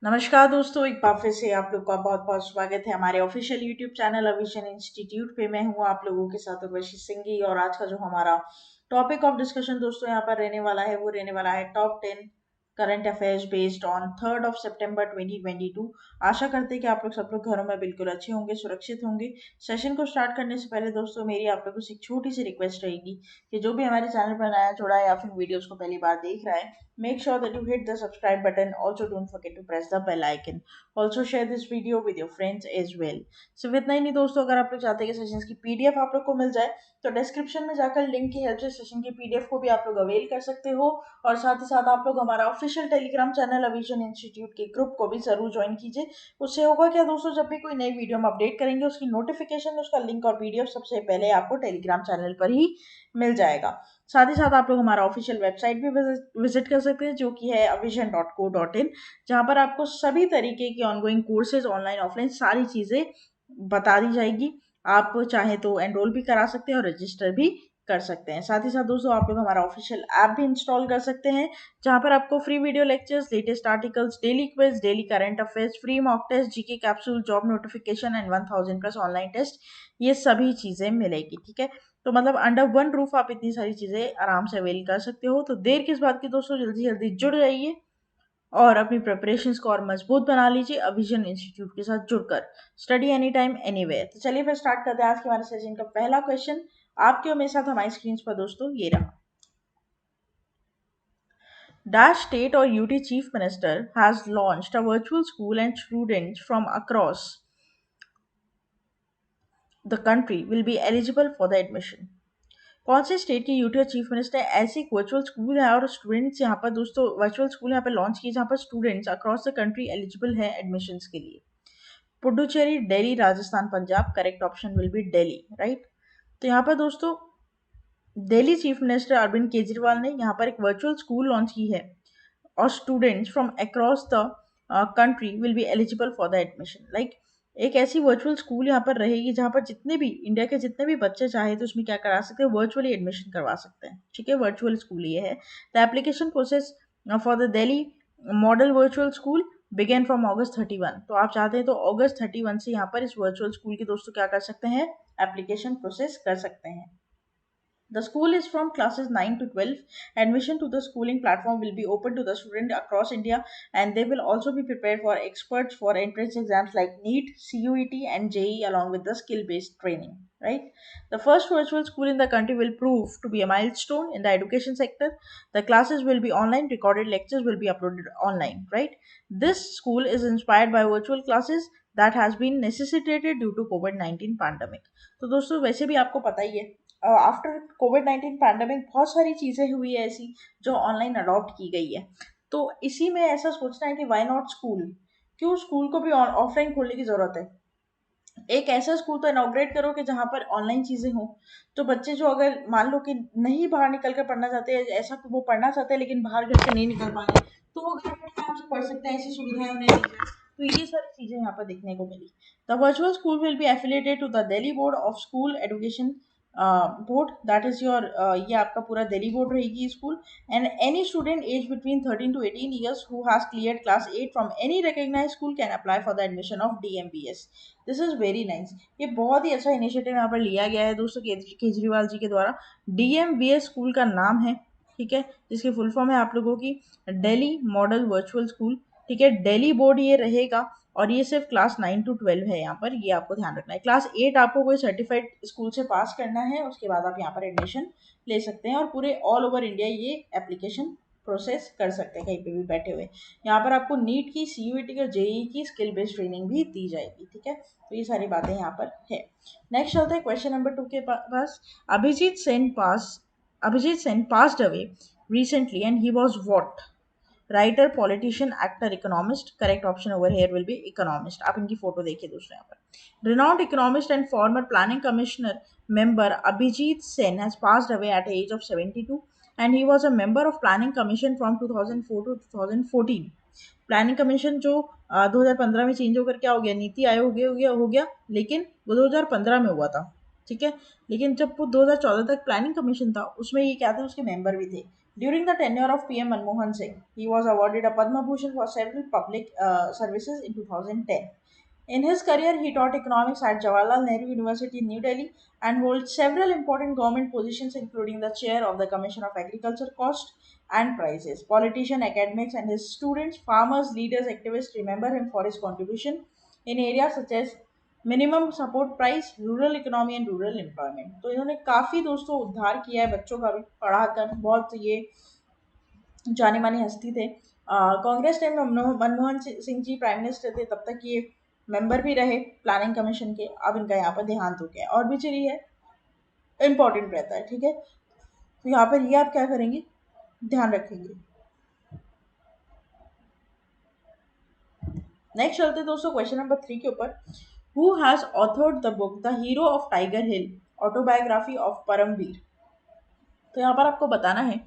नमस्कार दोस्तों, एक बार फिर से आप लोग का बहुत बहुत स्वागत है हमारे ऑफिशियल यूट्यूब चैनल अविजन इंस्टीट्यूट पे। मैं हूँ आप लोगों के साथ उर्वशी सिंघी और आज का जो हमारा टॉपिक ऑफ डिस्कशन दोस्तों यहाँ पर रहने वाला है वो रहने वाला है top 10 current affairs based on 3 सितंबर 2022। आशा करते हैं कि आप लोग सब लोग घरों में बिल्कुल अच्छे होंगे, सुरक्षित होंगे। सेशन को स्टार्ट करने से पहले दोस्तों मेरी आप लोगों से एक छोटी सी रिक्वेस्ट रहेगी कि जो भी हमारे चैनल पर नया जुड़ा है या फिर वीडियोस को पहली बार देख रहा है, make sure that you hit the subscribe button. Also, don't forget to press the bell icon. Also, share this video with your friends as well. सिर्फ इतना ही नहीं दोस्तों, अगर आप लोग चाहते हैं कि सेशंस की पीडीएफ आप लोग को मिल जाए तो डिस्क्रिप्शन में जाकर लिंक की हेल्प से सेशन की पीडीएफ को भी आप लोग अवेल कर सकते हो। और साथ ही साथ आप लोग हमारा ऑफिशियल टेलीग्राम चैनल अविजन इंस्टीट्यूट के ग्रुप को भी जरूर ज्वाइन कीजिए। उससे होगा क्या दोस्तों, जब भी कोई नई वीडियो हम अपडेट करेंगे उसकी नोटिफिकेशन, उसका लिंक और पीडीएफ सबसे पहले आपको टेलीग्राम चैनल पर ही मिल जाएगा। साथ ही साथ आप लोग हमारा ऑफिशियल वेबसाइट भी विजिट कर सकते हैं जो कि है avision.co.in, जहाँ पर आपको सभी तरीके की ऑनगोइंग कोर्सेज ऑनलाइन ऑफलाइन सारी चीज़ें बता दी जाएगी। आप चाहें तो एनरोल भी करा सकते हैं और रजिस्टर भी कर सकते हैं। साथ ही साथ दोस्तों आप लोग हमारा ऑफिशियल ऐप भी इंस्टॉल कर सकते हैं जहाँ पर आपको free video lectures, latest articles, daily quiz, daily current affairs, free mock test, GK capsule, job notification and 1000 plus online test, ये सभी चीज़ें मिलेगी। ठीक है, तो मतलब अंडर वन रूफ आप इतनी सारी चीज़ें आराम से अवेल कर सकते हो। तो देर किस बात की दोस्तों, जल्दी जल्दी जुड़ जाइए और अपनी प्रिपरेशंस को और मजबूत बना लीजिए अविजन इंस्टीट्यूट के साथ जुड़कर। Study any time anywhere. तो चलिए फिर स्टार्ट करते हैं आज के हमारे सेशन का पहला क्वेश्चन आपके और मेरे साथ हमारी स्क्रीन पर दोस्तों ये रहा। Dash State or UT Chief Minister has launched a virtual school and students from across the country will be eligible for the admission. कौन से स्टेट के यूटी और चीफ मिनिस्टर ऐसी वर्चुअल स्कूल है और स्टूडेंट्स यहाँ पर दोस्तों वर्चुअल स्कूल यहाँ पर लॉन्च की जहाँ पर students across the country eligible है एडमिशन्स के लिए? Puducherry, Delhi, Rajasthan, Punjab. Correct option will B Delhi, right. तो यहाँ पर दोस्तों दिल्ली चीफ मिनिस्टर अरविंद केजरीवाल ने यहाँ पर एक वर्चुअल स्कूल लॉन्च की है और students from across the country will be eligible for the admission. Like एक ऐसी वर्चुअल स्कूल यहाँ पर रहेगी जहाँ पर जितने भी इंडिया के जितने भी बच्चे चाहे तो उसमें क्या करा सकते हैं, वर्चुअली एडमिशन करवा सकते हैं। ठीक है, वर्चुअल स्कूल ये है। The application process for the Delhi model virtual school begin from August 31। तो आप चाहते हैं तो August 31 से यहाँ पर इस वर्चुअल स्कूल के दोस्तों क्या कर सकते हैं, एप्लीकेशन प्रोसेस कर सकते हैं। The school is from classes 9 to 12. Admission to the schooling platform will be open to the student across India, and they will also be prepared for experts for entrance exams like NEET, CUET, and JEE along with the skill-based training. Right? The first virtual school in the country will prove to be a milestone in the education sector. The classes will be online, recorded lectures will be uploaded online. Right? This school is inspired by virtual classes that has been necessitated due to COVID-19 pandemic. तो दोस्तों वैसे भी आपको पता ही है after कोविड-19 pandemic बहुत सारी चीज़ें हुई है ऐसी जो ऑनलाइन अडॉप्ट की गई है। तो इसी में ऐसा सोचना है कि व्हाई नॉट स्कूल, क्यों स्कूल को भी ऑफलाइन खोलने की ज़रूरत है। एक ऐसा स्कूल तो इनॉग्रेट करो कि जहाँ पर ऑनलाइन चीज़ें हों, तो बच्चे जो अगर मान लो कि नहीं बाहर निकल कर पढ़ना चाहते हैं, ऐसा वो पढ़ना चाहते हैं लेकिन बाहर घर से नहीं निकल पा रहे, तो वो घर बैठे आराम से पढ़ सकते हैं, ऐसी सुविधाएं उन्हें दी जाए। तो ये सारी चीज़ें यहाँ पर देखने को मिली। The virtual school will be affiliated to the Delhi board of school education board, that is your ये आपका पूरा दिल्ली बोर्ड रहेगी school. And any student age between 13 to 18 years who has cleared class 8 from any recognized school can apply for the admission of DMBS. This is very nice. ये बहुत ही अच्छा initiative यहाँ पर लिया गया है दोस्तों केजरीवाल जी के द्वारा। DMBS स्कूल का नाम है, ठीक है, जिसकी फुल फॉर्म है आप लोगों की दिल्ली मॉडल वर्चुअल स्कूल। ठीक है, दिल्ली बोर्ड ये रहेगा और ये सिर्फ क्लास 9 to 12 है यहाँ पर, ये आपको ध्यान रखना है। क्लास 8 आपको कोई सर्टिफाइड स्कूल से पास करना है, उसके बाद आप यहाँ पर एडमिशन ले सकते हैं और पूरे ऑल ओवर इंडिया ये एप्लीकेशन प्रोसेस कर सकते हैं कहीं पे भी बैठे हुए। यहाँ पर आपको नीट की, CUET की, JEE की स्किल बेस्ड ट्रेनिंग भी दी जाएगी। ठीक है, तो ये सारी बातें यहाँ पर है। नेक्स्ट चलते हैं क्वेश्चन नंबर 2 के पास। Abhijit Sen passed away recently and he was what? Writer, politician, actor, economist. Correct option over here will be economist. आप इनकी फोटो देखिए दोस्तों यहाँ पर। Renowned economist and former planning commission member Abhijit Sen has passed away at the age of 72 and he was a member of planning commission from 2004 to 2014। Planning commission जो 2015 में change होकर क्या हो गया, नीति आयोग हो गया, लेकिन वो 2015 में हुआ था। ठीक है, लेकिन जब वो 2014 तक प्लानिंग कमीशन था उसमें ये क्या थे, उसके मेंबर भी थे। During the tenure of PM Manmohan Singh, he was awarded a Padma Bhushan for several public services in 2010. In his career, he taught economics at Jawaharlal Nehru University in New Delhi and holds several important government positions, including the chair of the Commission of Agriculture Cost and Prices. Politicians, academics, and his students, farmers, leaders, activists remember him for his contribution in areas such as minimum support price, rural economy and rural employment. तो इन्होंने काफ़ी दोस्तों उद्धार किया है बच्चों का भी पढ़ाकर, बहुत ये जाने मानी हस्ती थे। कांग्रेस टाइम में मनमोहन सिंह जी प्राइम मिनिस्टर थे, तब तक ये मेंबर भी रहे प्लानिंग कमीशन के। अब इनका यहाँ पर देहांत हो गया और भी चलिए है इम्पोर्टेंट रहता है, ठीक है। तो यहाँ पर ये आप क्या करेंगे, ध्यान रखेंगे। नेक्स्ट चलते हैं दोस्तों क्वेश्चन नंबर 3 के ऊपर। Who has authored the book the hero of Tiger Hill, autobiography of Paramvir. तो यहाँ पर आपको बताना है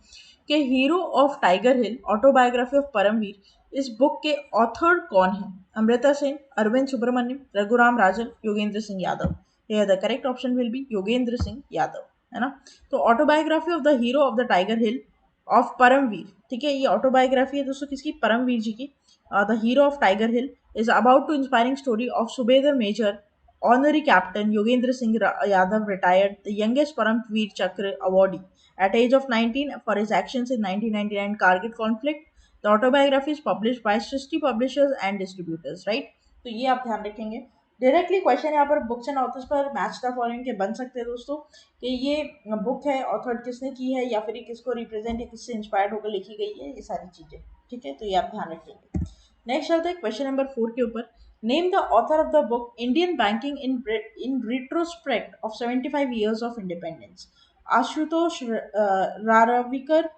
कि hero of Tiger Hill, autobiography of Paramvir, इस बुक के ऑथर कौन है? अमृता सेन, अरविंद सुब्रमण्यम, रघुराम राजन, योगेंद्र सिंह यादव। ये the correct option will be Yogendra Singh Yadav, है ना। तो autobiography of the hero of the Tiger Hill of Paramvir, ठीक है, ये ऑटोबायोग्राफी है दोस्तों किसकी? परमवीर जी की। The hero of Tiger Hill is about to inspiring story of Subedar major honorary captain Yogendra Singh Yadav, retired, the youngest Paramveer Chakra awardee at age of 19 for his actions in 1999 Kargil conflict. The autobiography is published by Srishti Publishers and Distributors, right? तो ये आप ध्यान रखेंगे। Directly question यहाँ पर books and authors पर match the following के बन सकते हैं दोस्तों, कि ये बुक है, ऑथर किसने की है, या फिर किसको रिप्रेजेंट या किससे इंस्पायर्ड होकर लिखी गई है, ये सारी चीजें, ठीक है। तो ये आप ध्यान रखेंगे। नेक्स्ट चलते हैं क्वेश्चन नंबर 4 के ऊपर। Name the author of the book Indian banking in retrospect of 75 years of independence। Ashutosh Raravikar,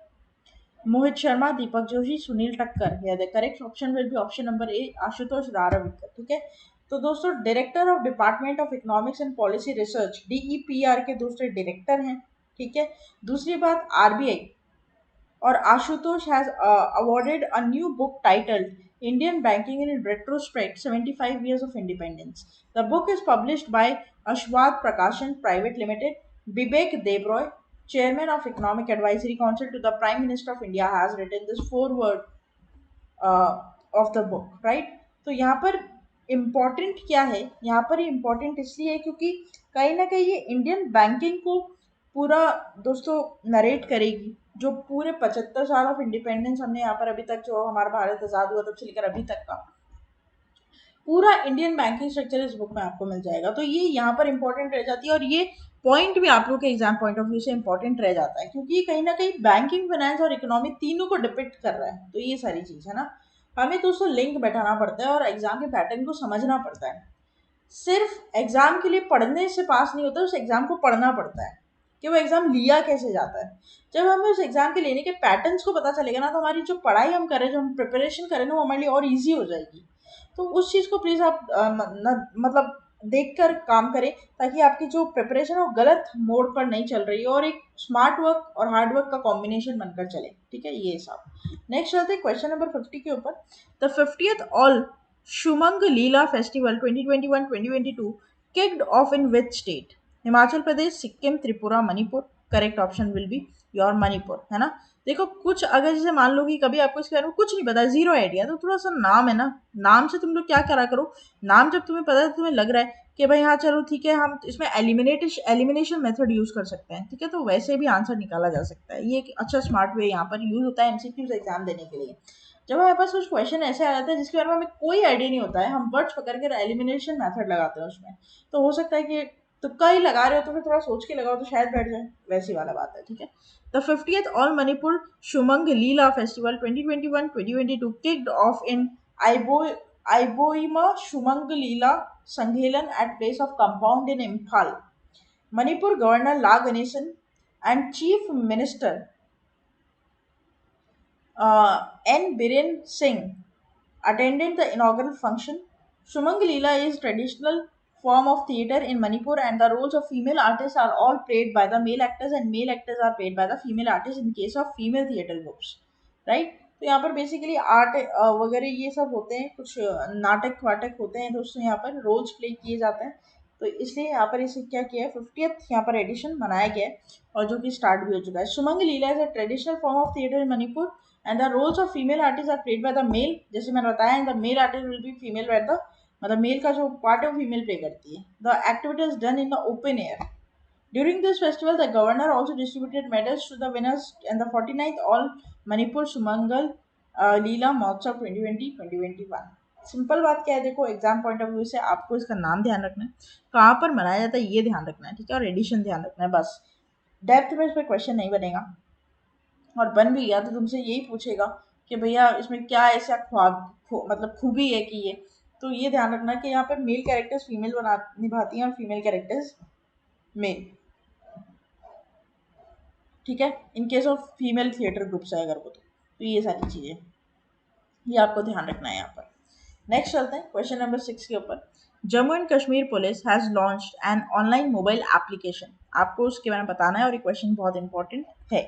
Mohit Sharma, Deepak Joshi, Sunil Takkar. या the correct option will be option number A, Ashutosh Raravikar, ठीक है। तो दोस्तों director of department of economics and policy research, DEPR के दूसरे director हैं, ठीक है। दूसरी बात, RBI or Ashutosh has awarded a new book titled Indian Banking in Retrospect 75 Years of Independence. The book is published by Ashwat Prakashan Private Limited. Bibek Debroy, Chairman of Economic Advisory Council to the Prime Minister of India, has written this foreword of the book, right. तो यहाँ पर important क्या है, यहाँ पर important इसलिए है क्योंकि कहीं ना कहीं ये इंडियन बैंकिंग को पूरा दोस्तों नरेट करेगी। जो पूरे 75 साल ऑफ इंडिपेंडेंस हमने यहाँ पर अभी तक, जो हमारा भारत आज़ाद हुआ तब से लेकर अभी तक का पूरा इंडियन बैंकिंग स्ट्रक्चर इस बुक में आपको मिल जाएगा। तो ये यहाँ पर इंपॉर्टेंट रह जाती है, और ये पॉइंट भी आप लोग के एग्जाम पॉइंट ऑफ व्यू से इंपॉर्टेंट रह जाता है, क्योंकि ये कहीं ना कहीं बैंकिंग, फाइनेंस और इकोनॉमी तीनों को डिपिक्ट कर रहा है। तो ये सारी चीज़ है ना, हमें दोस्तों लिंक बैठाना पड़ता है और एग्जाम के पैटर्न को समझना पड़ता है। सिर्फ एग्जाम के लिए पढ़ने से पास नहीं होता, उस एग्जाम को पढ़ना पड़ता है कि वो एग्जाम लिया कैसे जाता है। जब हमें उस एग्जाम के लेने के पैटर्न्स को पता चलेगा ना, तो हमारी जो पढ़ाई हम करें, जो हम प्रिपरेशन करें ना, वो हमारे लिए और ईजी हो जाएगी। तो उस चीज़ को प्लीज़ आप मतलब देख कर काम करें, ताकि आपकी जो प्रिपरेशन है वो गलत मोड पर नहीं चल रही है और एक स्मार्ट वर्क और हार्ड वर्क का कॉम्बिनेशन बनकर चले, ठीक है। ये सब नेक्स्ट चलते हैं क्वेश्चन नंबर 50 के ऊपर। The 50th all Shumang Leela festival 2021-2022 kicked off in which state? Himachal Pradesh, Sikkim, Tripura, Manipur. Correct option will be your Manipur, है ना। देखो कुछ अगर जैसे मान लो कि कभी आपको इसके बारे में कुछ नहीं पता, जीरो आइडिया, तो थोड़ा सा नाम है ना, नाम से तुम लोग क्या करा करो, नाम जब तुम्हें पता है, तुम्हें लग रहा है कि भाई हाँ चलो ठीक है, हम इसमें एलिमिनेशन मेथड यूज कर सकते हैं, ठीक है, तो वैसे भी आंसर निकाला जा सकता है। ये एक अच्छा स्मार्ट वे यहाँ पर यूज होता है एमसीक्यूज एग्जाम देने के लिए। जब हमारे पास कुछ क्वेश्चन ऐसे आ जाते हैं जिसके बारे में हमें कोई आइडिया नहीं होता है, हम वर्ड्स पकड़ कर एलिमिनेशन मेथड लगाते हैं उसमें, तो हो सकता है कि तुक्का ही लगा रहे हो तो फिर थोड़ा सोच के लगाओ तो शायद बैठ जाए, वैसी वाला बात है, ठीक है। The 50th all Manipur Shumang Leela festival 2021-2022 kicked off in Aiboima Shumang Leela Sanghelan at place of compound in Imphal. Manipur Governor La Ganesan and Chief Minister N. Biren Singh attended the inaugural function. Shumang Leela is traditional form of theatre in Manipur, and the roles of female artists are all played by the male actors, and male actors are played by the female artists in case of female theatre groups, right? तो यहाँ पर basically art वगैरह ये सब होते हैं, कुछ नाटक वाटक होते हैं दोस्तों, यहाँ पर रोल्स प्ले किए जाते हैं। तो इसलिए यहाँ पर इसे क्या किया है, 50th यहाँ पर एडिशन मनाया गया है और जो कि स्टार्ट भी हो चुका है। Sumang Leela is a traditional form of theatre in Manipur and the roles of female artist are played by the male, जैसे मैंने बताया the male artist will be female by the, मतलब मेल का जो पार्ट है वो फीमेल प्ले करती है। The activity is done in the open air. During this festival, the governor also distributed medals to the winners and the 49th All Manipur Sumangal Leela Mahotsav 2020-2021। Simple बात क्या है, देखो exam point of view से आपको इसका नाम ध्यान रखना है, कहाँ पर मनाया जाता है ये ध्यान रखना है, ठीक है, और एडिशन ध्यान रखना है बस। डेप्थ में इस पर क्वेश्चन नहीं बनेगा, और बन भी गया तो तुमसे यही पूछेगा कि भैया इसमें क्या ऐसा मतलब खूबी है कि ये, तो ये ध्यान रखना कि यहाँ पर मेल कैरेक्टर्स फीमेल बना निभाती हैं और फीमेल कैरेक्टर्स मेल, ठीक है, in case of female theatre groups है अगर वो, तो ये सारी चीज़ें ये आपको ध्यान रखना है यहाँ पर। नेक्स्ट चलते हैं क्वेश्चन नंबर 6 के ऊपर। Jammu and Kashmir police has launched an online mobile application. आपको उसके बारे में बताना है और ये क्वेश्चन बहुत इंपॉर्टेंट है,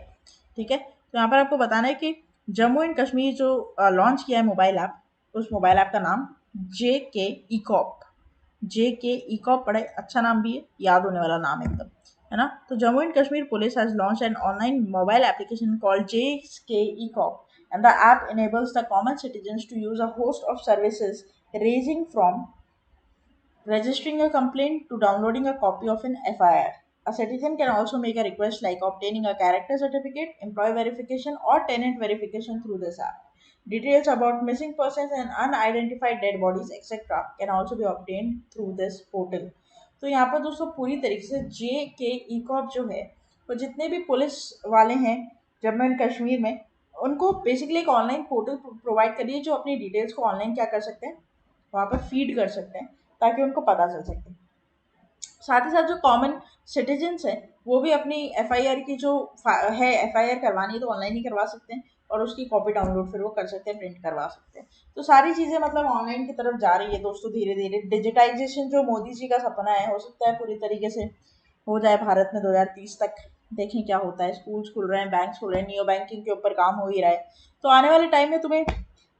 ठीक है। तो यहाँ पर आपको बताना है कि जम्मू एंड कश्मीर जो लॉन्च किया है मोबाइल ऐप, उस मोबाइल ऐप का नाम JK ECOP। JK ECOP बड़ा अच्छा नाम भी है, याद होने वाला नाम एकदम, है ना। तो Jammu and Kashmir police has launch an online mobile application called JK ECOP and the app enables the common citizens to use a host of services ranging from registering a complaint to downloading a copy of an FIR. A citizen can also make a request like obtaining a character certificate, employee verification, or tenant verification through this app. Details about missing persons and unidentified dead bodies, etc., can also be obtained through this portal. तो यहाँ पर दोस्तों पूरी तरीके से JK ECOP जो है, वो जितने भी पुलिस वाले हैं जम्मू एंड कश्मीर में, उनको बेसिकली एक ऑनलाइन पोर्टल प्रोवाइड करिए जो अपनी डिटेल्स को ऑनलाइन क्या कर सकते हैं, वहाँ पर फीड कर सकते हैं ताकि उनको पता चल सके। साथ ही साथ जो कॉमन सिटीजन्स हैं वो भी अपनी FIR की जो है, FIR करवानी है तो ऑनलाइन ही करवा सकते हैं और उसकी कॉपी डाउनलोड फिर वो कर सकते हैं, प्रिंट करवा सकते हैं। तो सारी चीज़ें मतलब ऑनलाइन की तरफ जा रही है दोस्तों धीरे धीरे। डिजिटाइजेशन जो मोदी जी का सपना है, हो सकता है पूरी तरीके से हो जाए भारत में 2030 तक। देखें क्या होता है, स्कूल्स खुल रहे हैं, बैंक्स खुल रहे हैं, नियो बैंकिंग के ऊपर काम हो ही रहा है। तो आने वाले टाइम में तुम्हें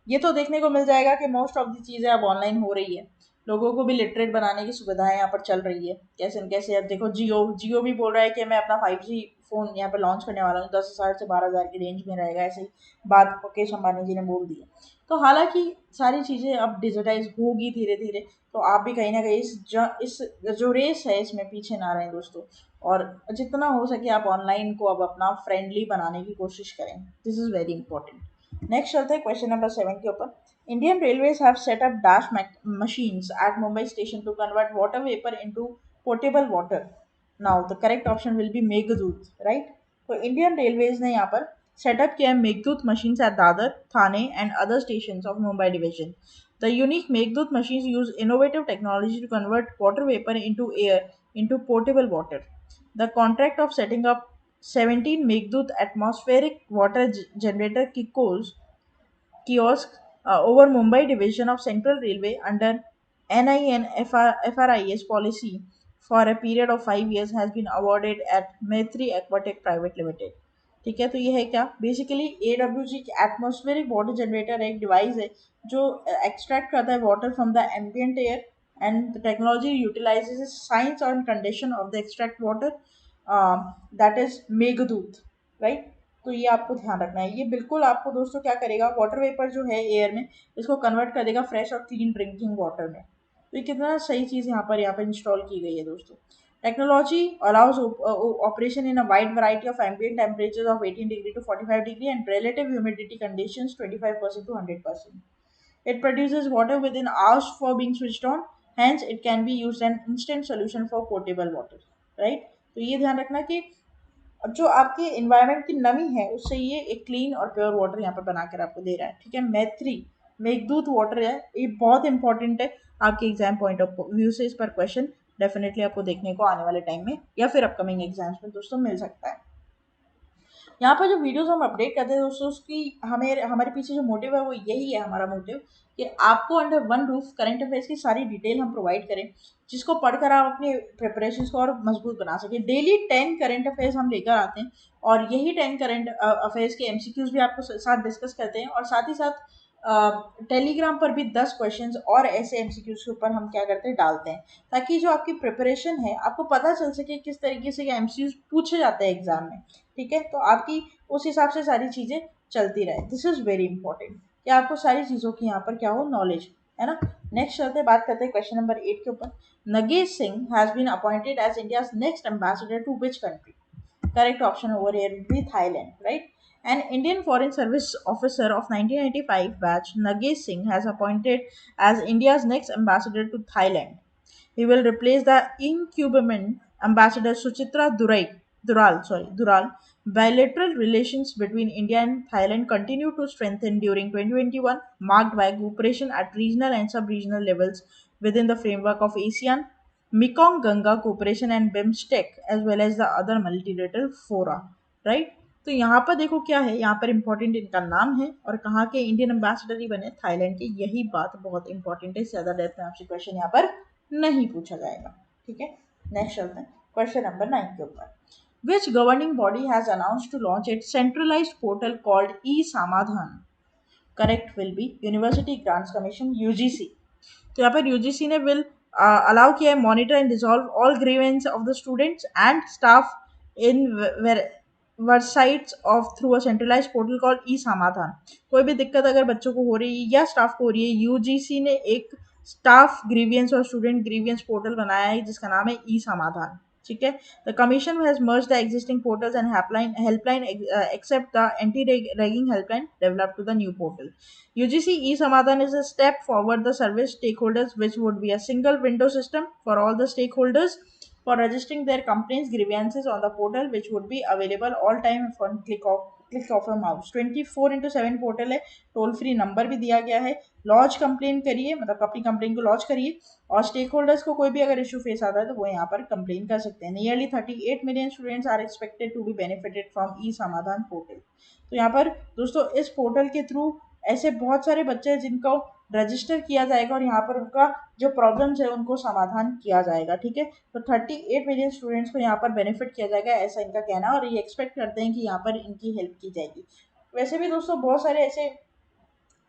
ये तो देखने को मिल जाएगा कि मोस्ट ऑफ दी चीज़ें अब ऑनलाइन हो रही है। लोगों को भी लिटरेट बनाने की सुविधाएं यहाँ पर चल रही है, कैसे न कैसे। अब देखो जियो भी बोल रहा है कि मैं अपना 5G फ़ोन यहाँ पर लॉन्च करने वाला हूँ, 10,000 से 12,000 की रेंज में रहेगा, ऐसे ही बात मुकेश अंबानी जी ने बोल दी है। तो हालांकि सारी चीज़ें अब डिजिटाइज होगी धीरे धीरे, तो आप भी कहीं ना कहीं इस जो रेस है इसमें पीछे ना रहें दोस्तों, और जितना हो सके आप ऑनलाइन को अब अपना फ्रेंडली बनाने की कोशिश करें। This is very important. Next चलते हैं क्वेश्चन नंबर 7 के ऊपर। Indian Railways have set up dash machines at Mumbai station to convert water vapor into potable water. Now the correct option will be Meghdut, right? तो Indian Railways ने यहाँ पर setup किया है Meghdut machines at Dadar, Thane and other stations of Mumbai division. The unique Meghdut machines use innovative technology to convert water vapor into air into potable water. The contract of setting up 17 Meghdut atmospheric water generator kiosk over Mumbai division of Central Railway under NIN FRIS policy for a period of 5 years has been awarded at Maitri Aquatic Private Limited. ठीक है, तो ये है क्या, basically AWG atmospheric water generator एक device है जो extract करता है water from the ambient air, and the technology utilises science और condition of the extract water, that is Meghdoot, right. तो ये आपको ध्यान रखना है। ये बिल्कुल आपको दोस्तों क्या करेगा, वाटर वेपर जो है एयर में, इसको कन्वर्ट कर देगा फ्रेश और क्लीन ड्रिंकिंग वाटर में। तो ये कितना सही चीज़ यहाँ पर इंस्टॉल की गई है दोस्तों। Technology allows operation in a wide variety of ambient temperatures of 18 degree to 45 degree and relative humidity conditions 25% to 100%. It produces water within hours for being switched on, hence it can be used an instant solution for potable water, right? तो ये ध्यान रखना कि जो आपके environment की नमी है उससे ये एक क्लीन और प्योर वाटर यहाँ पर बनाकर आपको दे रहा है, ठीक है। मैत्री मेघदूत वाटर है, ये बहुत इंपॉर्टेंट है आपके एग्जाम पॉइंट ऑफ व्यू से। इस पर क्वेश्चन डेफिनेटली आपको देखने को आने वाले टाइम में या फिर अपकमिंग एग्जाम्स में दोस्तों मिल सकता है। यहाँ पर जो वीडियोस हम अपडेट करते हैं दोस्तों, उसकी हमारे पीछे जो मोटिव है वो यही है, हमारा मोटिव कि आपको under one roof current affairs की सारी डिटेल हम प्रोवाइड करें, जिसको पढ़कर आप अपनी प्रिपरेशन को और मजबूत बना सकें। डेली 10 करंट अफेयर्स हम लेकर आते हैं और यही 10 करंट अफेयर्स के MCQs भी आपको साथ डिस्कस करते हैं, और साथ ही साथ टेलीग्राम पर भी 10 क्वेश्चंस और ऐसे एमसीक्यूज के ऊपर हम क्या करते हैं, डालते हैं, ताकि जो आपकी प्रिपरेशन है आपको पता चल सके किस तरीके से एमसीक्यूज पूछे जाते हैं एग्जाम में। ठीक है, तो आपकी उस हिसाब से सारी चीज़ें चलती रहे। दिस इज़ वेरी इंपॉर्टेंट कि आपको सारी चीज़ों की यहाँ पर क्या हो, नॉलेज, है ना। नेक्स्ट चलते बात करते हैं क्वेश्चन नंबर 8 के ऊपर। Nagesh Singh has been appointed as India's next ambassador to which country? Correct option over here will be Thailand, right? An Indian Foreign Service officer of 1995 batch, Nagesh Singh, has appointed as India's next ambassador to Thailand. He will replace the incumbent ambassador Suchitra Dural. Bilateral relations between India and Thailand continue to strengthen during 2021, marked by cooperation at regional and sub-regional levels within the framework of ASEAN, Mekong Ganga cooperation and BIMSTEC, as well as the other multilateral fora, right? तो यहाँ पर देखो क्या है, यहाँ पर important इनका नाम है और कहाँ के इंडियन एम्बेसडर ही बने, थाईलैंड के। यही बात बहुत इंपॉर्टेंट है, ज्यादा डेप्थ में आपसे क्वेश्चन यहाँ पर नहीं पूछा जाएगा। ठीक है, नेक्स्ट चलते हैं क्वेश्चन नंबर 9 के ऊपर। Which governing body has announced to launch its centralized portal called e-Samadhan? Correct will be University Grants Commission, UGC। तो यहाँ पर यूजीसी ने विल अलाउ किया है monitor and resolve all grievance of the students and staff in websites of through a centralize portal called E Samadhan. कोई भी दिक्कत अगर बच्चों को हो रही है या स्टाफ को हो रही है, यूजीसी ने एक स्टाफ ग्रीवियंस और स्टूडेंट ग्रीवियंस पोर्टल बनाया है जिसका नाम है ई समाधान। ठीक है, the commission has merge the existing portals and helpline except the anti ragging helpline develop to the new portal. UGC e-Samadhan is a step forward the service stakeholders, which would be a single window system for all the stakeholders for registering their complaints grievances on the portal, which would be available all time for click of a mouse। 24/7 portal है, toll free number भी दिया गया है। Launch complain करिए, मतलब अपनी complain को launch करिए और स्टेक होल्डर्स को कोई भी अगर इशू फेस आता है तो वो यहाँ पर कंप्लेन कर सकते हैं। Nearly 38 million students are expected to be benefited from e Samadhan portal. तो यहाँ पर दोस्तों इस पोर्टल के थ्रू ऐसे बहुत सारे बच्चे हैं जिनको रजिस्टर किया जाएगा और यहाँ पर उनका जो प्रॉब्लम्स है उनको समाधान किया जाएगा। ठीक है, तो 38 मिलियन स्टूडेंट्स को यहाँ पर बेनिफिट किया जाएगा, ऐसा इनका कहना है और ये एक्सपेक्ट करते हैं कि यहाँ पर इनकी हेल्प की जाएगी। वैसे भी दोस्तों बहुत सारे ऐसे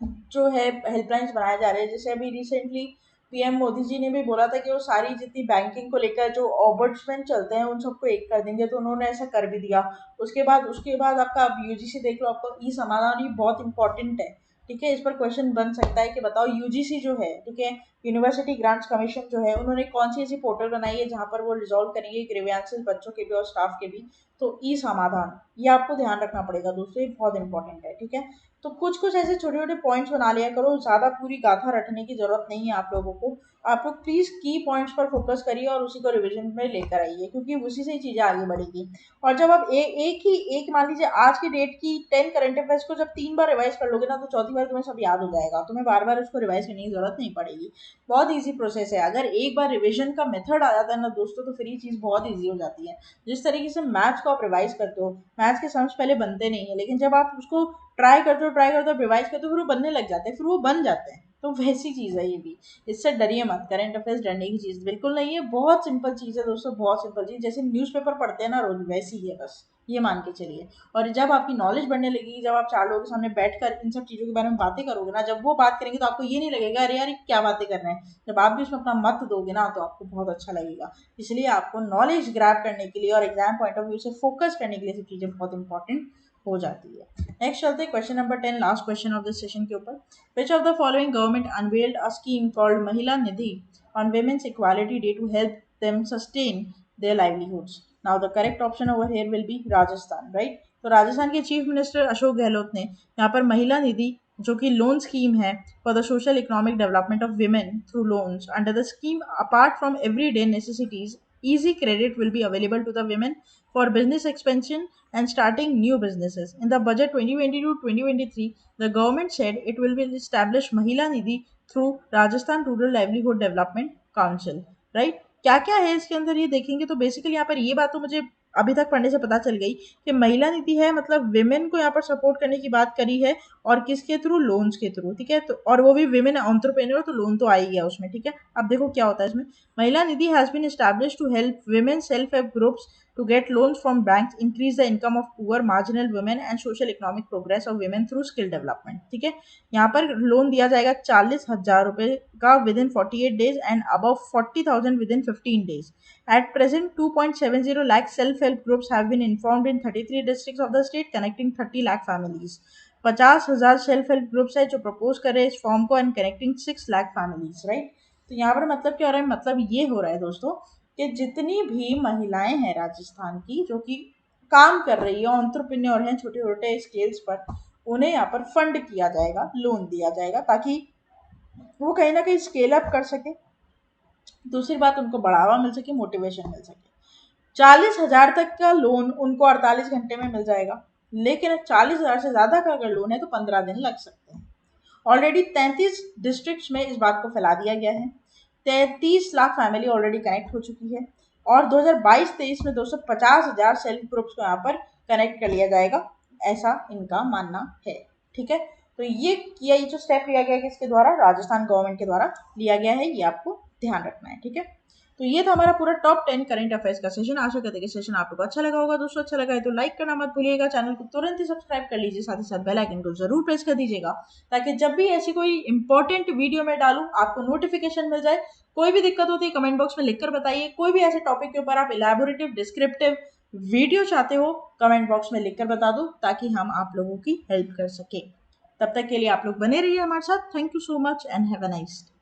जो है हेल्पलाइंस बनाए जा रहे हैं, जैसे अभी रिसेंटली पीएम मोदी जी ने भी बोला था कि वो सारी जितनी बैंकिंग को लेकर जो ऑबर्ट्समैन चलते हैं उन सबको एक कर देंगे, तो उन्होंने ऐसा कर भी दिया। उसके बाद आपका यूजीसी देख लो, आपको ई समाधान, ये बहुत इंपॉर्टेंट है। ठीक है, इस पर क्वेश्चन बन सकता है कि बताओ यूजीसी जो है, ठीक है, यूनिवर्सिटी ग्रांट्स कमीशन जो है, उन्होंने कौन सी ऐसी पोर्टल बनाई है जहां पर वो रिजॉल्व करेंगे ग्रीवेंसेस बच्चों के भी और स्टाफ के भी। तो ई समाधान, ये आपको ध्यान रखना पड़ेगा दोस्तों, ये बहुत इंपॉर्टेंट है। ठीक है, तो कुछ कुछ ऐसे छोटे छोटे पॉइंट्स बना लिया करो, ज़्यादा पूरी गाथा रटने की जरूरत नहीं है आप लोगों को। आप लोग प्लीज की पॉइंट्स पर फोकस करिए और उसी को रिवीजन में लेकर आइए, क्योंकि उसी से ही चीजें आगे बढ़ेगी। और जब आप एक मान लीजिए आज की डेट की 10 करंट अफेयर्स को जब 3 बार रिवाइज कर लोगे ना, तो चौथी बार तुम्हें सब याद हो जाएगा, तुम्हें बार बार उसको रिवाइज करने की जरूरत नहीं पड़ेगी। बहुत ईजी प्रोसेस है। अगर एक बार रिविजन का मेथड आ जाता है ना दोस्तों, तो फिर ये चीज़ बहुत ईजी हो जाती है। जिस तरीके से मैथ्स को आप रिवाइज करते हो, मैथ्स के सम्स पहले बनते नहीं है, लेकिन जब आप उसको ट्राई करते हो रिवाइज करते हो, फिर वो बनने लग जाते हैं, फिर वो बन जाते हैं। तो वैसी चीज़ है ये भी, इससे डरिए मत। करंट अफेयर्स डरने की चीज़ बिल्कुल नहीं है, बहुत सिंपल चीज़ है दोस्तों, बहुत सिंपल चीज़, जैसे न्यूज़पेपर पढ़ते हैं ना रोज, वैसी ही है, बस ये मान के चलिए। और जब आपकी नॉलेज बढ़ने लगेगी, जब आप 4 लोगों के सामने बैठकर इन सब चीज़ों के बारे में बातें करोगे ना, जब वो बात करेंगे तो आपको ये नहीं लगेगा अरे यार ये क्या बातें कर रहे हैं। जब आप भी उसमें अपना मत दोगे ना, तो आपको बहुत अच्छा लगेगा। इसलिए आपको नॉलेज ग्रैब करने के लिए और एग्जाम पॉइंट ऑफ व्यू से फोकस करने के लिए सब चीज़ें बहुत इंपॉर्टेंट हो जाती है। नेक्स्ट चलते हैं question number 10, last question of this session के ऊपर। Which of the following government unveiled a scheme called महिला निधि on women's equality day to help them sustain their livelihoods? Now the correct option over here will be Rajasthan, right? तो राजस्थान के chief minister Ashok Gehlot ने यहाँ पर महिला निधि, जो कि loan scheme है for the social economic development of women through loans under the scheme, apart from everyday necessities, easy credit will be available to the women for business expansion and starting new businesses. In the budget 2022-2023, the government said it will establish Mahila Nidhi through Rajasthan Rural Livelihood Development Council, right? क्या क्या है इसके अंदर ये देखेंगे तो basically यहाँ पर ये बात तो मुझे अभी तक पढ़ने से पता चल गई कि महिला नीति है, मतलब विमेन को यहाँ पर सपोर्ट करने की बात करी है, और किसके थ्रू, लोन्स के थ्रू। ठीक है, तो और वो भी विमेन एंटरप्रेन्योर, तो लोन तो आ ही गया उसमें। ठीक है, अब देखो क्या होता है इसमें। Mahila Nidhi has been established to help women self-help groups to get loans from banks, increase the income of poor, marginal women and social economic progress of women through skill development. ठीक है, यहाँ पर loan दिया जाएगा 40,000 रुपए का within 48 days and above 40,000 within 15 days. At present, 2.70 lakh self-help groups have been informed in 33 districts of the state, connecting 30 lakh families. 50,000 self help groups है जो प्रपोज कर रहे हैं इस फॉर्म को and connecting 6 lakh families, right. तो यहाँ पर मतलब क्या हो रहा है, मतलब ये हो रहा है दोस्तों कि जितनी भी महिलाएं हैं राजस्थान की जो कि काम कर रही है, एंटरप्रेन्योर हैं छोटे छोटे स्केल्स पर, उन्हें यहाँ पर फंड किया जाएगा, लोन दिया जाएगा ताकि वो कहीं ना कहीं स्केल अप कर सके। दूसरी बात, उनको बढ़ावा मिल सके, मोटिवेशन मिल सके। 40,000 तक का लोन उनको 48 घंटे में मिल जाएगा, लेकिन 40,000 से ज़्यादा का अगर लोन है तो 15 दिन लग सकते हैं। ऑलरेडी 33 डिस्ट्रिक्ट्स में इस बात को फैला दिया गया है। 33 लाख फैमिली ऑलरेडी कनेक्ट हो चुकी है और 2022-23 में 250,000 सेल्फ ग्रुप्स को यहाँ पर कनेक्ट कर लिया जाएगा, ऐसा इनका मानना है। ठीक है, तो ये जो स्टेप लिया गया है किसके द्वारा, राजस्थान गवर्नमेंट के द्वारा लिया गया है, ये आपको ध्यान रखना है। ठीक है, तो ये था हमारा पूरा टॉप 10 करंट अफेयर्स का सेशन। आशा करते हैं कि सेशन आप लोगों को अच्छा लगा होगा। दोस्तों अच्छा लगा है तो लाइक करना मत भूलिएगा, चैनल को तुरंत ही सब्सक्राइब कर लीजिए, साथ ही साथ बेल आइकन को जरूर प्रेस कर दीजिएगा ताकि जब भी ऐसी कोई इंपॉर्टेंट वीडियो में डालूं आपको नोटिफिकेशन मिल जाए। कोई भी दिक्कत होती है कमेंट बॉक्स में लिखकर बताइए। कोई भी ऐसे टॉपिक के ऊपर आप इलैबोरेटिव डिस्क्रिप्टिव वीडियो चाहते हो कमेंट बॉक्स में लिखकर बता दो ताकि हम आप लोगों की हेल्प कर सके। तब तक के लिए आप लोग बने रहिए हमारे साथ। Thank you so much and have a nice day.